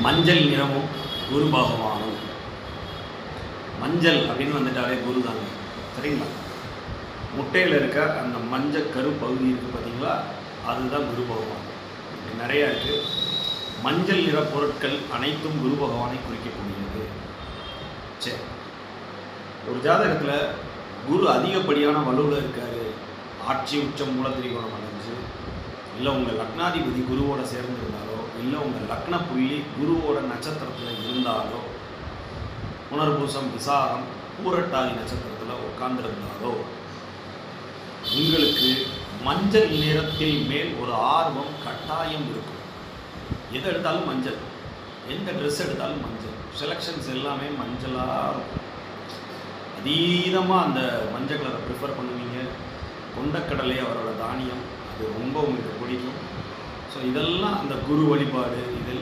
மஞ்சள் நிறமும் குரு பகவானும். மஞ்சள் அப்படின்னு வந்துட்டாலே குரு தாங்க, சரிங்களா? முட்டையில் இருக்க அந்த மஞ்சள் கரு பகுதி இருக்குது பார்த்தீங்களா, அதுதான் குரு பகவான். நிறையா இருக்குது. மஞ்சள் நிற பொருட்கள் அனைத்தும் குரு பகவானை குறிக்கக்கூடியது. சரி, ஒரு ஜாதகத்தில் குரு அதிகப்படியான வலுவில் இருக்கார், ஆட்சி உச்சம் மூலத்திரிகோணம் அடைஞ்சு, இல்லை உங்கள் லக்னாதிபதி குருவோட சேர்ந்திருந்தாலோ, இல்லை உங்கள் லக்ன புள்ளி குருவோட நட்சத்திரத்தில் இருந்தாலோ, புனர்பூசம் விசாரம் பூரட்டாதி நட்சத்திரத்தில் உட்கார்ந்திருந்தாலோ, உங்களுக்கு மஞ்சள் நிறத்தில் மேல் ஒரு ஆர்வம் கட்டாயம் இருக்கும். எது எடுத்தாலும் மஞ்சள், எந்த ட்ரெஸ் எடுத்தாலும் மஞ்சள், செலெக்ஷன்ஸ் எல்லாமே மஞ்சளாக இருக்கும். அதீதமாக அந்த மஞ்சள் கலரை ப்ரிஃபர் பண்ணுவீங்க. கொண்டக்கடலை அவரோட தானியம், அது ரொம்ப உங்களுக்கு பிடிக்கும். ஸோ இதெல்லாம் அந்த குரு வழிபாடு, இதெல்லாம்